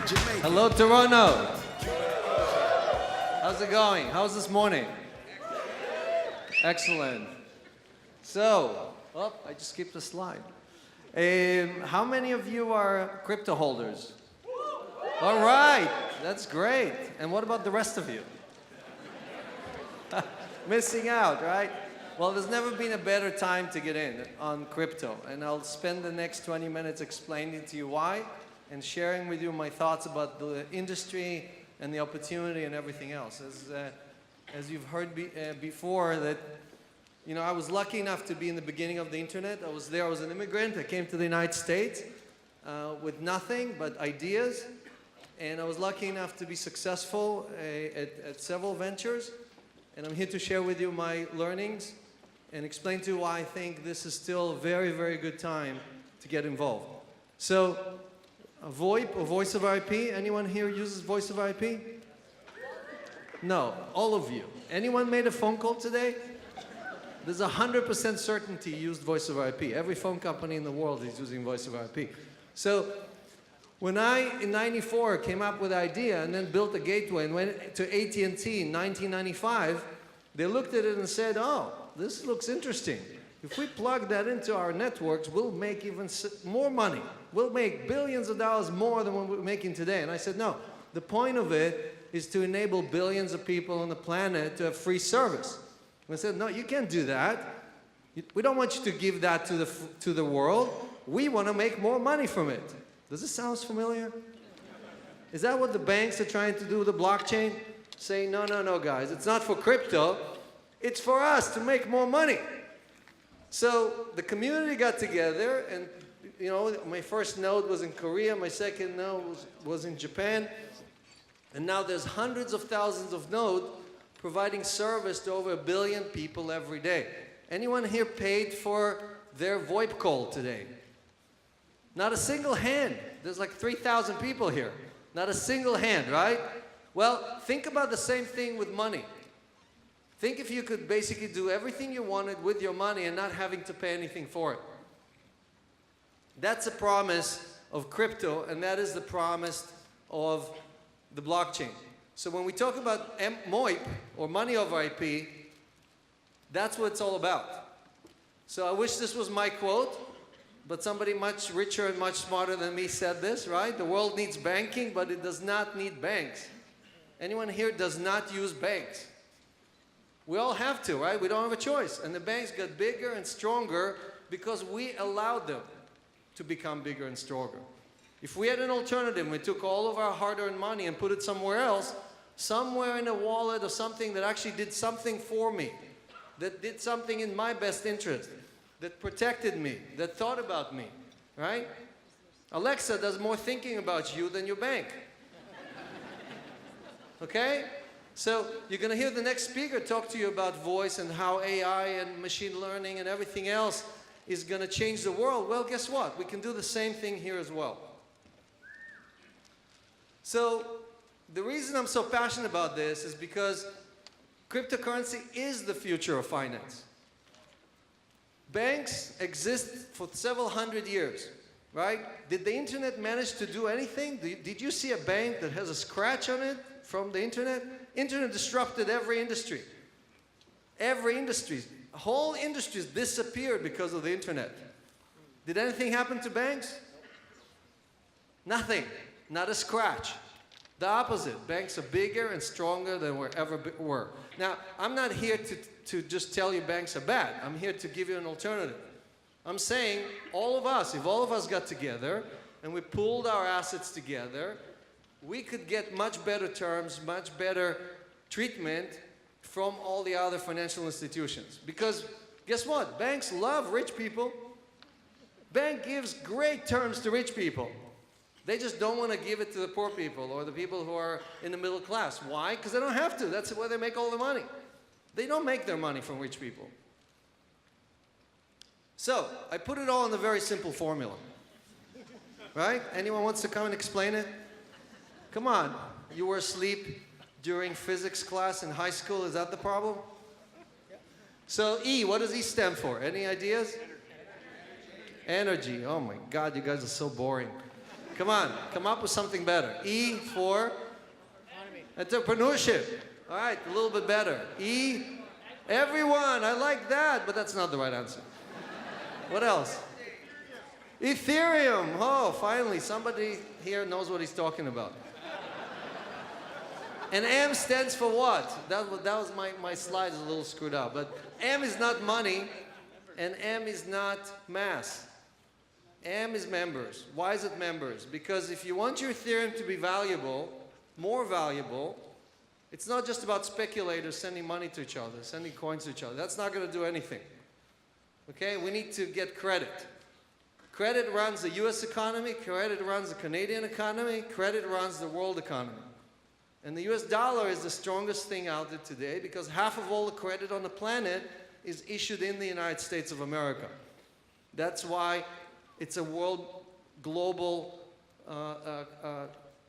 Hello, Toronto. How's it going? How's this morning? Excellent. So, I just skipped a slide. How many of you are crypto holders? All right, that's great. And what about the rest of you? Missing out, right? Well, there's never been a better time to get in on crypto, and I'll spend the next 20 minutes explaining to you why and sharing with you my thoughts about the industry and the opportunity and everything else. As you've heard before, that I was lucky enough to be in the beginning of the internet. I was an immigrant. I came to the United States with nothing but ideas, and I was lucky enough to be successful at several ventures. And I'm here to share with you my learnings and explain to you why I think this is still a very, very good time to get involved. So, VoIP, or Voice over IP, anyone here uses Voice over IP? No, all of you. Anyone made a phone call today? There's 100% certainty you used Voice over IP. Every phone company in the world is using Voice over IP. So, when I, in '94, came up with the idea and then built a gateway and went to AT&T in 1995, they looked at it and said, oh, this looks interesting. If we plug that into our networks, we'll make even more money. We'll make billions of dollars more than what we're making today. And I said, no, the point of it is to enable billions of people on the planet to have free service. And I said, no, you can't do that. We don't want you to give that to the world. We want to make more money from it. Does this sound familiar? Is that what the banks are trying to do with the blockchain? Saying, no, no, no, guys, it's not for crypto. It's for us to make more money. So the community got together, and my first node was in Korea, my second node was in Japan, and now there's hundreds of thousands of nodes providing service to over 1 billion people every day. Anyone here paid for their VoIP call today? Not a single hand. There's like 3,000 people here. Not a single hand, right? Well, think about the same thing with money. Think if you could basically do everything you wanted with your money and not having to pay anything for it. That's a promise of crypto, and that is the promise of the blockchain. So when we talk about MOIP, or money over IP, that's what it's all about. So I wish this was my quote, but somebody much richer and much smarter than me said this, right? The world needs banking, but it does not need banks. Anyone here does not use banks? We all have to, right? We don't have a choice. And the banks got bigger and stronger because we allowed them to become bigger and stronger. If we had an alternative, we took all of our hard-earned money and put it somewhere else, somewhere in a wallet or something that actually did something for me, that did something in my best interest, that protected me, that thought about me, right? Alexa does more thinking about you than your bank. Okay? So you're going to hear the next speaker talk to you about voice and how AI and machine learning and everything else is going to change the world. Well, guess what? We can do the same thing here as well. So the reason I'm so passionate about this is because cryptocurrency is the future of finance. Banks exist for several hundred years, right? Did the internet manage to do anything? Did you see a bank that has a scratch on it from the internet? Internet disrupted every industry. Every industry. Whole industries disappeared because of the internet. Did anything happen to banks? Nothing. Not a scratch. The opposite. Banks are bigger and stronger than we ever were. Now, I'm not here to just tell you banks are bad. I'm here to give you an alternative. I'm saying all of us, if all of us got together and we pooled our assets together, we could get much better terms, much better treatment from all the other financial institutions. Because guess what? Banks love rich people. Bank gives great terms to rich people. They just don't want to give it to the poor people or the people who are in the middle class. Why? Because they don't have to. That's where they make all the money. They don't make their money from rich people. So I put it all in a very simple formula. Right? Anyone wants to come and explain it? Come on. You were asleep during physics class in high school. Is that the problem? So E, what does E stand for? Any ideas? Energy. Oh my God, you guys are so boring. Come on, come up with something better. E for entrepreneurship. All right, a little bit better. E, everyone, I like that, but that's not the right answer. What else? Ethereum. Oh, finally, somebody here knows what he's talking about. And M stands for what? That was my slide is a little screwed up. But M is not money, and M is not mass. M is members. Why is it members? Because if you want your Ethereum to be valuable, more valuable, it's not just about speculators sending money to each other, sending coins to each other. That's not going to do anything. Okay? We need to get credit. Credit runs the US economy, credit runs the Canadian economy, credit runs the world economy. And the US dollar is the strongest thing out there today because half of all the credit on the planet is issued in the United States of America. That's why it's a world global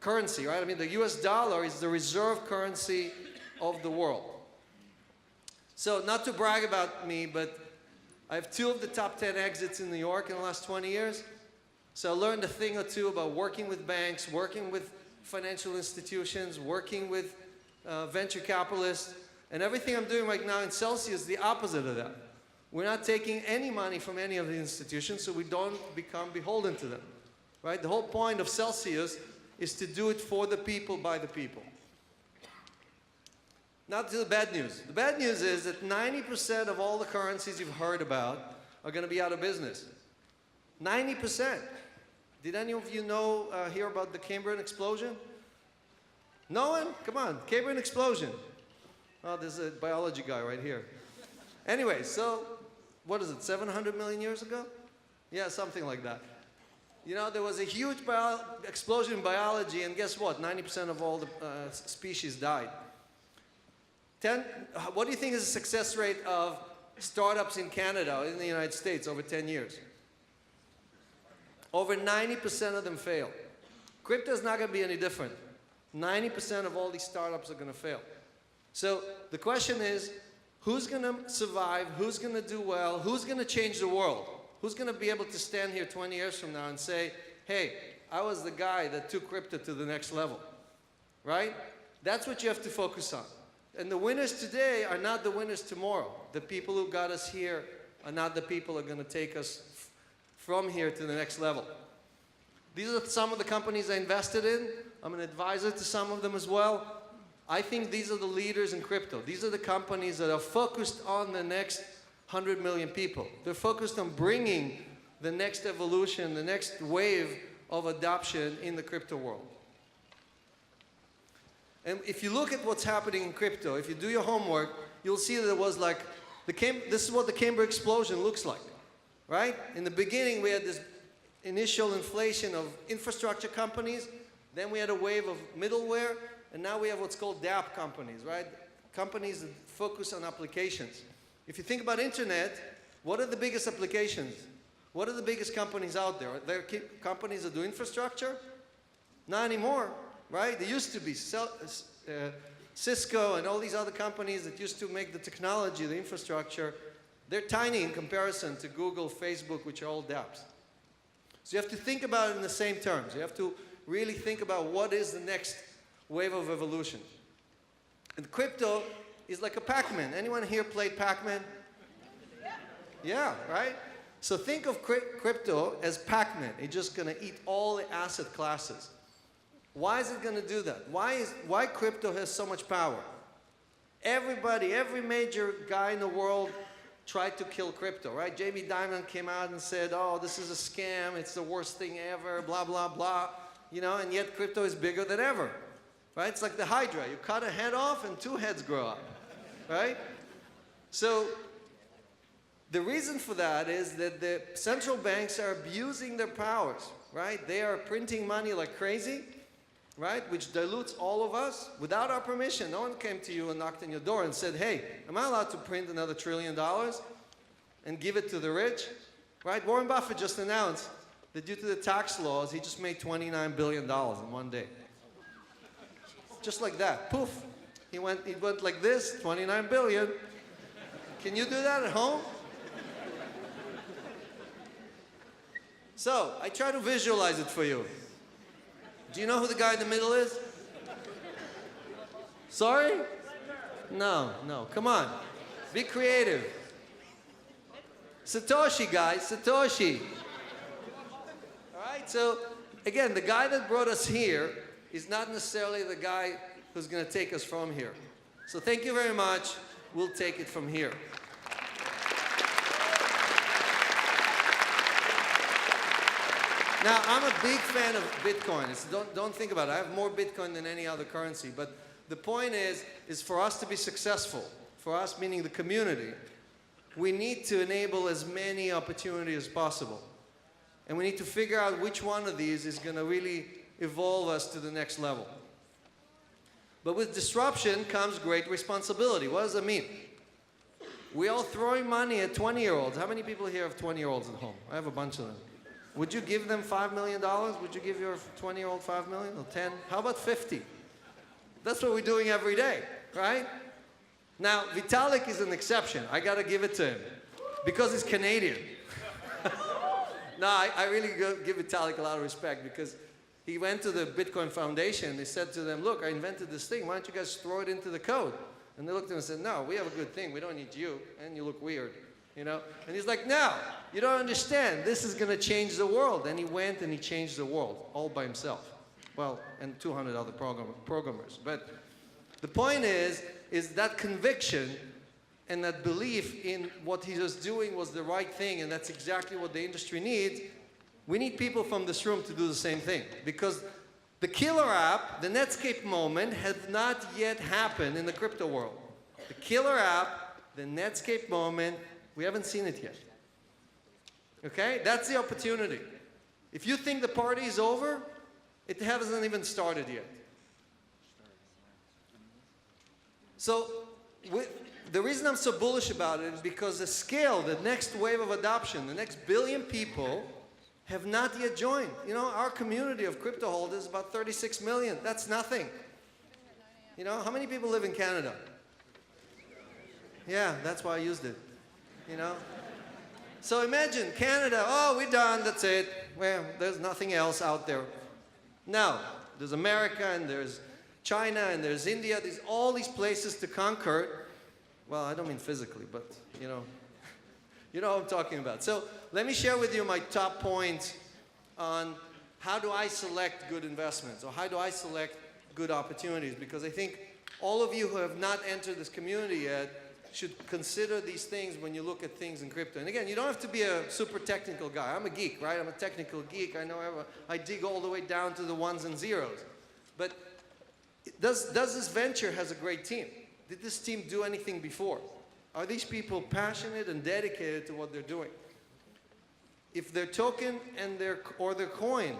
currency, right? I mean, the US dollar is the reserve currency of the world. So not to brag about me, but I have 2 of the top 10 exits in New York in the last 20 years. So I learned a thing or two about working with banks, working with financial institutions, working with venture capitalists, and everything I'm doing right now in Celsius is the opposite of that. We're not taking any money from any of the institutions, so we don't become beholden to them, right? The whole point of Celsius is to do it for the people, by the people. Now to the bad news. The bad news is that 90% of all the currencies you've heard about are going to be out of business. 90%. Did any of you know, hear about the Cambrian explosion? No one? Come on, Cambrian explosion. Oh, there's a biology guy right here. Anyway, so what is it, 700 million years ago? Yeah, something like that. You know, there was a huge explosion in biology, and guess what? 90% of all the species died. What do you think is the success rate of startups in Canada or in the United States over 10 years? Over 90% of them fail. Crypto is not going to be any different. 90% of all these startups are going to fail. So the question is, who's going to survive? Who's going to do well? Who's going to change the world? Who's going to be able to stand here 20 years from now and say, hey, I was the guy that took crypto to the next level, right? That's what you have to focus on. And the winners today are not the winners tomorrow. The people who got us here are not the people who are going to take us from here to the next level. These are some of the companies I invested in. I'm an advisor to some of them as well. I think these are the leaders in crypto. These are the companies that are focused on the next 100 million people. They're focused on bringing the next evolution, the next wave of adoption in the crypto world. And if you look at what's happening in crypto, if you do your homework, you'll see that it was like, this is what the Cambrian explosion looks like, right? In the beginning, we had this initial inflation of infrastructure companies, then we had a wave of middleware, and now we have what's called DApp companies, right? Companies that focus on applications. If you think about internet, what are the biggest applications? What are the biggest companies out there? Are there companies that do infrastructure? Not anymore, right? There used to be Cisco and all these other companies that used to make the technology, the infrastructure. They're tiny in comparison to Google, Facebook, which are all dApps. So you have to think about it in the same terms. You have to really think about what is the next wave of evolution. And crypto is like a Pac-Man. Anyone here played Pac-Man? Yeah, right? So think of crypto as Pac-Man. It's just going to eat all the asset classes. Why is it going to do that? Why crypto has so much power? Everybody, every major guy in the world tried to kill crypto, right? Jamie Dimon came out and said, oh, this is a scam, it's the worst thing ever, blah, blah, blah. You know, and yet crypto is bigger than ever, right? It's like the Hydra. You cut a head off and 2 heads grow up, right? So the reason for that is that the central banks are abusing their powers, right? They are printing money like crazy, right? Which dilutes all of us without our permission. No one came to you and knocked on your door and said, hey, am I allowed to print another $1 trillion and give it to the rich? Right? Warren Buffett just announced that due to the tax laws, he just made $29 billion in one day. Just like that. Poof. He went like this, 29 billion. Can you do that at home? So, I try to visualize it for you. Do you know who the guy in the middle is? Sorry? No, no, come on. Be creative. Satoshi, guys, Satoshi. All right, so again, the guy that brought us here is not necessarily the guy who's going to take us from here. So thank you very much. We'll take it from here. Now, I'm a big fan of Bitcoin. Don't think about it. I have more Bitcoin than any other currency. But the point is for us to be successful, for us meaning the community, we need to enable as many opportunities as possible. And we need to figure out which one of these is going to really evolve us to the next level. But with disruption comes great responsibility. What does that mean? We're all throwing money at 20-year-olds. How many people here have 20-year-olds at home? I have a bunch of them. Would you give them $5 million? Would you give your 20-year-old $5 million or 10? How about 50? That's what we're doing every day, right? Now, Vitalik is an exception. I got to give it to him because he's Canadian. No, I really give Vitalik a lot of respect because he went to the Bitcoin Foundation. He said to them, look, I invented this thing. Why don't you guys throw it into the code? And they looked at him and said, no, we have a good thing. We don't need you. And you look weird, you know? And he's like, no, you don't understand. This is going to change the world. And he went and he changed the world all by himself. Well, and 200 other programmers. But the point is that conviction and that belief in what he was doing was the right thing, and that's exactly what the industry needs. We need people from this room to do the same thing, because the killer app, the Netscape moment, has not yet happened in the crypto world. The killer app, the Netscape moment, we haven't seen it yet. Okay? That's the opportunity. If you think the party is over, it hasn't even started yet. So, the reason I'm so bullish about it is because the scale, the next wave of adoption, the next billion people have not yet joined. You know, our community of crypto holders is about 36 million. That's nothing. You know, how many people live in Canada? Yeah, that's why I used it. You know? So imagine Canada, oh, we're done, that's it. Well, there's nothing else out there. Now, there's America and there's China and there's India. There's all these places to conquer. Well, I don't mean physically, but you know what I'm talking about. So let me share with you my top points on how do I select good investments, or how do I select good opportunities, because I think all of you who have not entered this community yet should consider these things when you look at things in crypto. And again, you don't have to be a super technical guy. I'm a geek, right? I'm a technical geek. I dig all the way down to the ones and zeros. But does this venture has a great team? Did this team do anything before? Are these people passionate and dedicated to what they're doing? If their token and their coin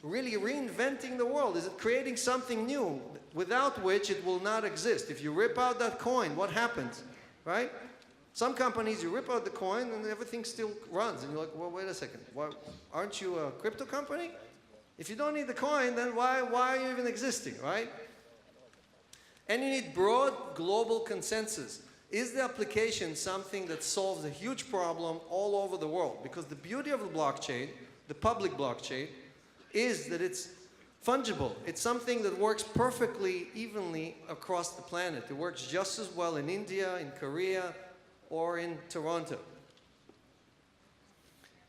really reinventing the world, is it creating something new without which it will not exist? If you rip out that coin, what happens, right? Some companies, you rip out the coin and everything still runs. And you're like, well, wait a second. Why, aren't you a crypto company? If you don't need the coin, then why are you even existing, right? And you need broad global consensus. Is the application something that solves a huge problem all over the world? Because the beauty of the blockchain, the public blockchain, is that it's fungible. It's something that works perfectly, evenly across the planet. It works just as well in India, in Korea, or in Toronto.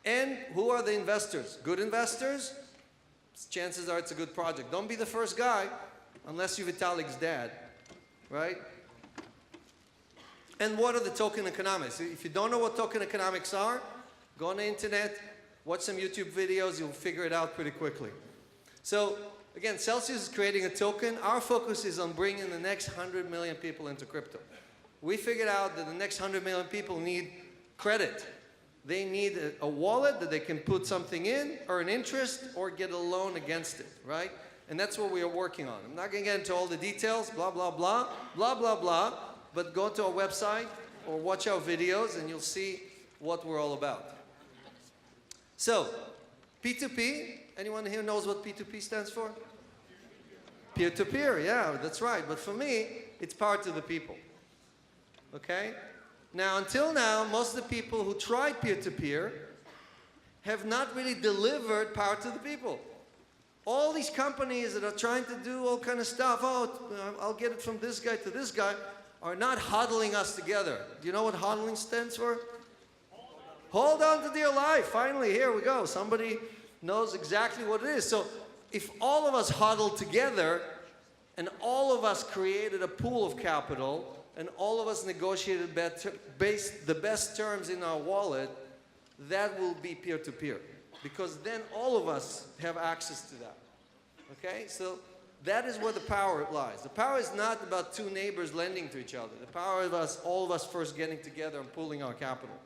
And who are the investors? Good investors? Chances are it's a good project. Don't be the first guy unless you're Vitalik's dad, right? And what are the token economics? If you don't know what token economics are, go on the internet, watch some YouTube videos, you'll figure it out pretty quickly. So again, Celsius is creating a token. Our focus is on bringing the next 100 million people into crypto. We figured out that the next 100 million people need credit. They need a wallet that they can put something in, earn interest, or get a loan against it, right? And that's what we are working on. I'm not going to get into all the details, blah, blah, blah, blah, blah, blah, but go to our website or watch our videos and you'll see what we're all about. So, P2P, anyone here knows what P2P stands for? Peer-to-peer, yeah, that's right. But for me, it's power to the people, okay? Now, until now, most of the people who tried peer-to-peer have not really delivered power to the people. All these companies that are trying to do all kind of stuff, oh, I'll get it from this guy to this guy, are not huddling us together. Do you know what huddling stands for? Hold on to dear life. Finally, here we go. Somebody knows exactly what it is. So if all of us huddled together and all of us created a pool of capital and all of us negotiated the best terms in our wallet, that will be peer-to-peer. Because then all of us have access to that. Okay? So that is where the power lies. The power is not about two neighbors lending to each other. The power of us, all of us first getting together and pooling our capital.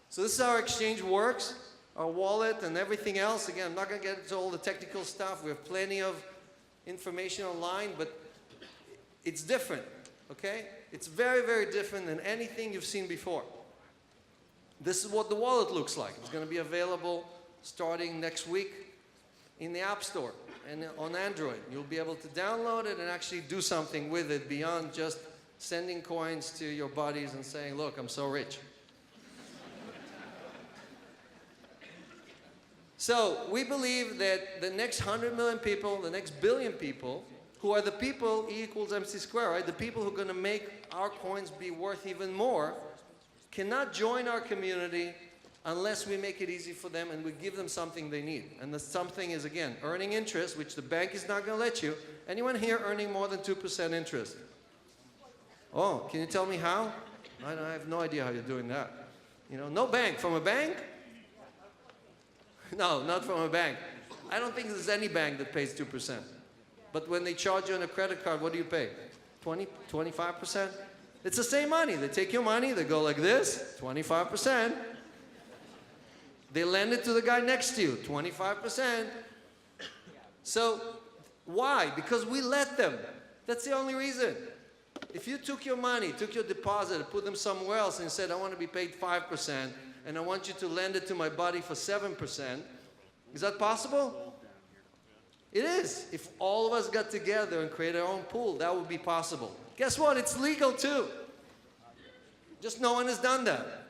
So this is how our exchange works, our wallet and everything else. Again, I'm not going to get into all the technical stuff. We have plenty of information online, but it's different. Okay? It's very, very different than anything you've seen before. This is what the wallet looks like. It's going to be available starting next week in the App Store and on Android. You'll be able to download it and actually do something with it beyond just sending coins to your buddies and saying, look, I'm so rich. So we believe that the next 100 million people, the next billion people, who are the people E equals MC squared, right? The people who are going to make our coins be worth even more, cannot join our community unless we make it easy for them and we give them something they need. And the something is, again, earning interest, which the bank is not going to let you. Anyone here earning more than 2% interest? Oh, can you tell me how? I have no idea how you're doing that. You know, no bank. From a bank? No, not from a bank. I don't think there's any bank that pays 2%. But when they charge you on a credit card, what do you pay? 20, 25%? It's the same money. They take your money, they go like this, 25%. They lend it to the guy next to you, 25%. So, why? Because we let them. That's the only reason. If you took your money, took your deposit, and put them somewhere else and said, I want to be paid 5%, and I want you to lend it to my buddy for 7%, is that possible? It is. If all of us got together and created our own pool, that would be possible. Guess what? It's legal too. Just no one has done that.